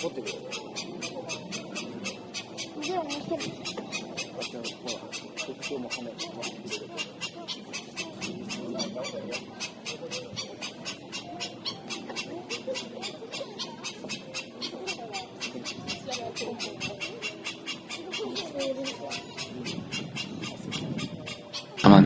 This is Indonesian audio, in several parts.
Selamat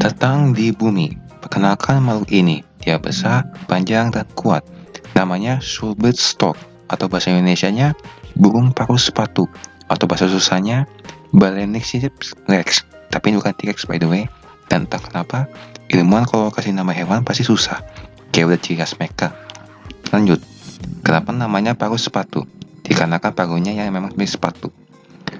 datang di bumi. Perkenalkan makhluk ini. Dia besar, panjang, dan kuat. Namanya Shorebird Stork, atau bahasa Indonesianya burung paruh sepatu, atau bahasa susahnya Balaenicephalus rex. Tapi ini bukan T-Rex by the way. Dan entah kenapa, ilmuwan kalau kasih nama hewan pasti susah. Kayak udah ciri khas mereka. Lanjut. Kenapa namanya paruh sepatu? Dikarenakan paruhnya yang memang mirip sepatu.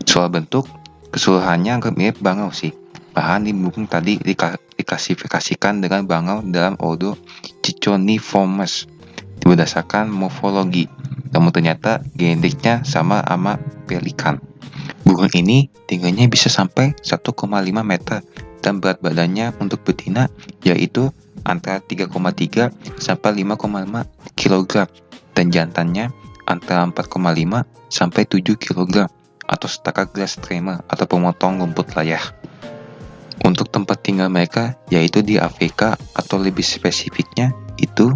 Soal bentuk, keseluruhannya agak mirip bangau sih. Bahan di burung tadi diklasifikasikan dengan bangau dalam ordo Cichoniformes berdasarkan morfologi. Namun ternyata genetiknya sama pelikan. Burung ini tingginya bisa sampai 1,5 meter dan berat badannya untuk betina yaitu antara 3,3 sampai 5,5 kg dan jantannya antara 4,5 sampai 7 kg atau setara grass trimmer atau pemotong rumput layah. Untuk tempat tinggal mereka yaitu di Afrika atau lebih spesifiknya itu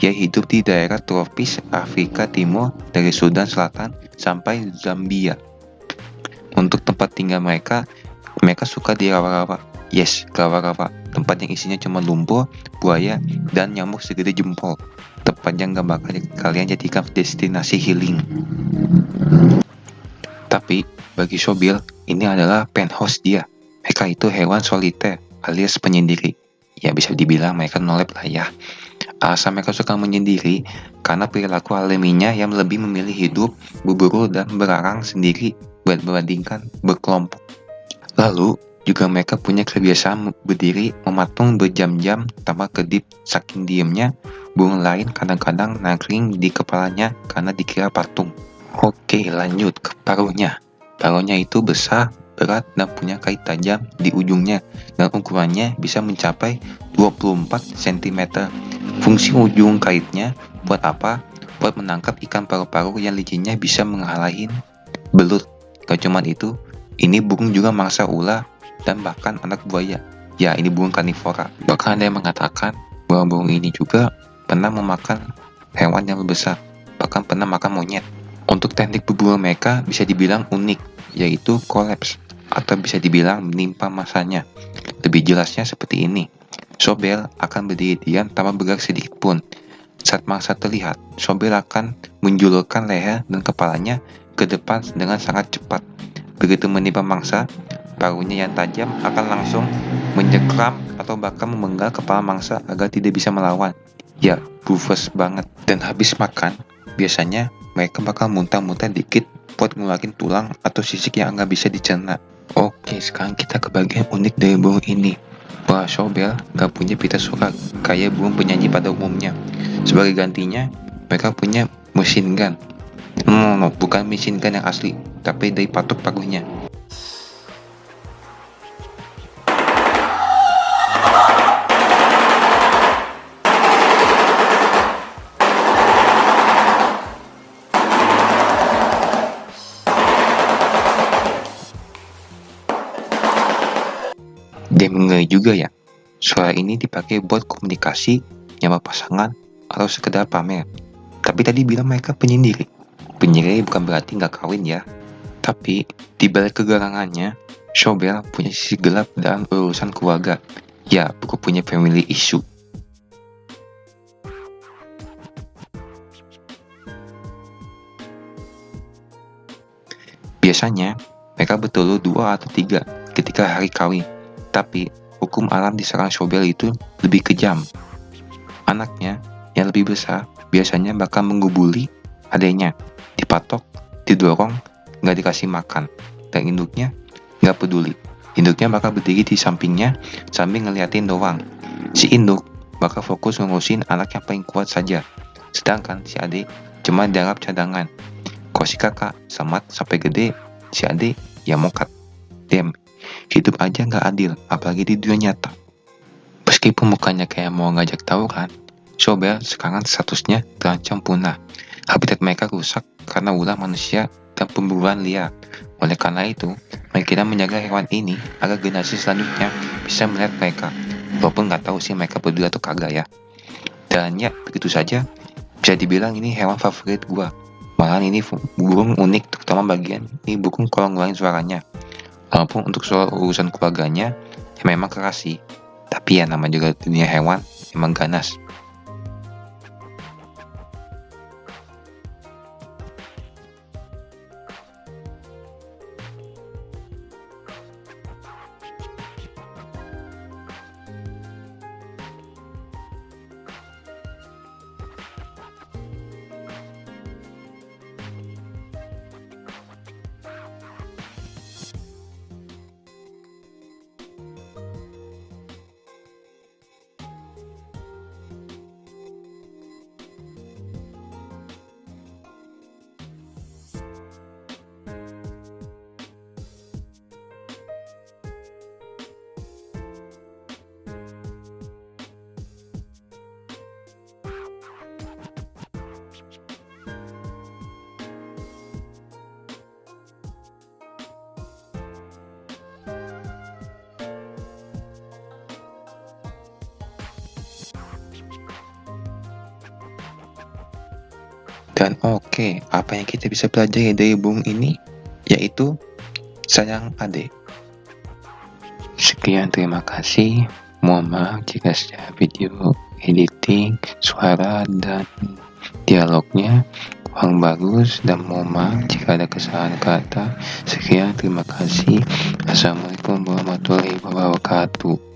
dia hidup di daerah tropis Afrika Timur dari Sudan Selatan sampai Zambia. Untuk tempat tinggal mereka suka di rawa-rawa. Yes, rawa-rawa. Tempat yang isinya cuma lumpur, buaya, dan nyamuk segede jempol. Tempat yang gak bakal kalian jadikan destinasi healing. Tapi bagi Sobil, ini adalah penthouse dia. Mereka itu hewan soliter alias penyendiri. Ya bisa dibilang mereka nolep lah ya. Alasan mereka suka menyendiri karena perilaku alaminya yang lebih memilih hidup, berburu dan berarang sendiri berbandingkan berkelompok. Lalu juga mereka punya kebiasaan berdiri mematung berjam-jam tanpa kedip. Saking diamnya, burung lain kadang-kadang nangkring di kepalanya karena dikira patung. Oke, lanjut ke paruhnya. Paruhnya itu besar, berat, dan punya kait tajam di ujungnya, dan ukurannya bisa mencapai 24 cm. Fungsi ujung kaitnya buat apa? Buat menangkap ikan paruh-paruh yang licinnya bisa menghalangi belut. Gak cuman itu, ini burung juga mangsa ular dan bahkan anak buaya. Ya, ini burung karnivora. Bahkan ada yang mengatakan bahwa burung ini juga pernah memakan hewan yang lebih besar, bahkan pernah makan monyet. Untuk teknik berburu mereka bisa dibilang unik, yaitu collapse, atau bisa dibilang menimpa masanya. Lebih jelasnya seperti ini. Sobel akan berdiri diam tanpa bergerak sedikit pun. Saat mangsa terlihat, Sobel akan menjulurkan leher dan kepalanya ke depan dengan sangat cepat. Begitu menimpa mangsa, paruhnya yang tajam akan langsung menyekram atau bahkan memenggal kepala mangsa agar tidak bisa melawan. Ya, ruthless banget. Dan habis makan, biasanya mereka bakal muntah-muntah dikit buat ngeluarin tulang atau sisik yang nggak bisa dicerna. Oke, sekarang kita ke bagian unik dari burung ini. Wah, Sobel gak punya pita suara kayak burung penyanyi pada umumnya. Sebagai gantinya, mereka punya machine gun. No, bukan machine gun yang asli, tapi dari patok paruhnya. Dia mengeri juga ya. Suara ini dipakai buat komunikasi, nyamar pasangan, atau sekedar pamer. Tapi tadi bilang mereka penyendiri. Penyendiri bukan berarti nggak kawin ya. Tapi di balik kegarangannya, Sobel punya sisi gelap dalam urusan keluarga. Ya, bukan punya family issue. Biasanya, mereka bertelur 2 atau 3 ketika hari kawin. Tapi, hukum alam di sarang Sobel itu lebih kejam. Anaknya yang lebih besar biasanya bakal menggubuli adanya, dipatok, didorong, nggak dikasih makan. Dan induknya nggak peduli. Induknya bakal berdiri di sampingnya sambil ngeliatin doang. Si induk bakal fokus ngurusin anak yang paling kuat saja. Sedangkan si adik cuma dianggap cadangan. Kalau si kakak semat sampai gede, si adik ya mokat. Hidup aja nggak adil, apalagi di dunia nyata. Meskipun mukanya kayak mau ngajak tahu kan, Sobel sekarang statusnya terancam punah. Habitat mereka rusak karena ulah manusia dan pemburuan liar. Oleh karena itu, mari kita menjaga hewan ini agar generasi selanjutnya bisa melihat mereka. Walaupun nggak tahu sih mereka peduli atau kagak ya. Dan ya, begitu saja. Bisa dibilang ini hewan favorit gua. Malahan ini burung unik, terutama bagian ini burung kalau ngeluarin suaranya. Walaupun untuk soal urusan keluarganya, ya memang keras sih. Tapi ya nama juga dunia hewan, emang ganas. Dan oke, apa yang kita bisa pelajari dari burung ini? Yaitu sayang adik. Sekian, terima kasih. Mohon maaf jika secara video, editing, suara, dan dialognya kurang bagus, dan mohon maaf jika ada kesalahan kata. Sekian, terima kasih. Assalamualaikum warahmatullahi wabarakatuh.